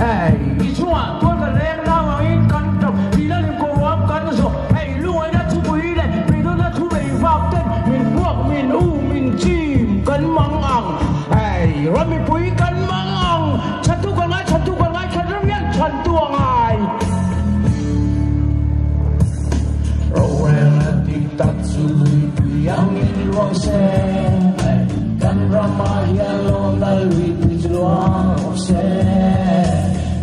hey chua tôi cần lên lao vào in căn độc vì nó liền cố ấp cắn rồi hey lui đã thu quý đây vì tôi đã thu về vào tên mình buộc mình mình chim cắn măng ẳng hey rồi mình quý cắn măng ẳngฉันทุกคนไงฉันทุกคนไงฉันเรื่องนี้ฉันตัวไงเราแรงติดตัดสุดyang luang se kan ramah yang lalui luang se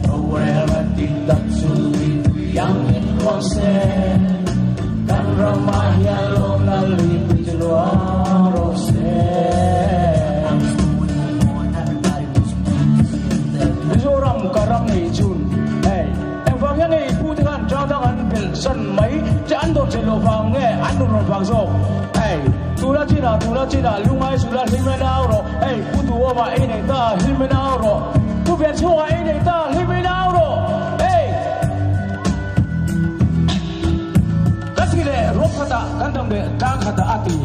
aware tidak sulit yang luang se kan ramah yang lalui luang se Mizoram karam ni chun em vang yang ni pu dengan jadang an bil san mai jan do chelo vang nge an do vang so Tula cina, lungai sudah himenau ro. Putu oma ini ta himenau ro. Tu biar semua ini ta himenau ro. Kasih le, roh kata, kandang le, dah kata hati.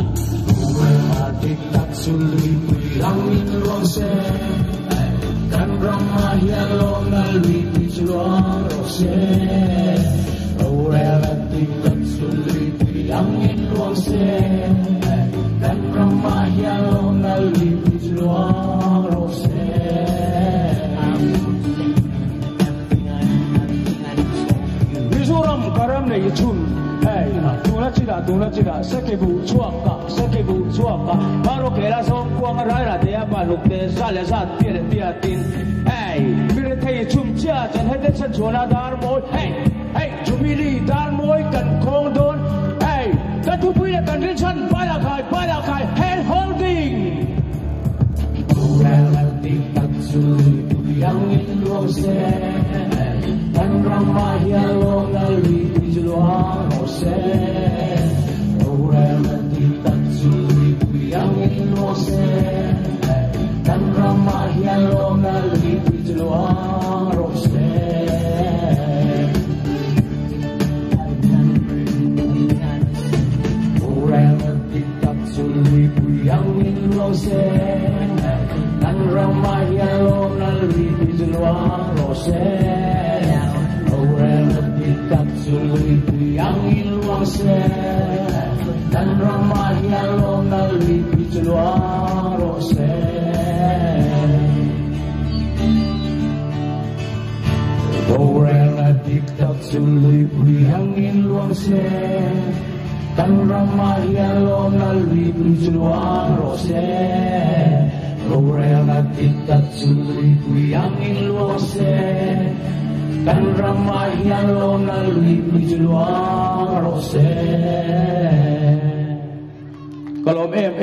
Hati tak sulit bilangin ruang se. Kan ramah yang lo nalui pijuang rose. Hati tak sulit bilangin ruang se. Dan ramah yang nalui luang rose Mizoram karam ne chun tuna cida sekebu chuaka baru kera som kuang rai ra dia banuk te sale sat dia tin mire thei chum cha jan hede chan chona dar moi chumili dar moi kan khong don kan tu pui kan rin chan pai la khai hand holding Ulang tak sulit yang luang se dan ramah yang nalui luang se Ulang tak sulit yang luang se dan ramah yang nalui luang se yang luang se dan ramah yang nalui luang rose orang tidak sulit yang luang se dan ramah yang nalui luang rose orang tidak sulit yang luang se dan ramah yang nalui luang rose orang tidak sulit yang luang se dan ramah yang nalui luang rose kalau em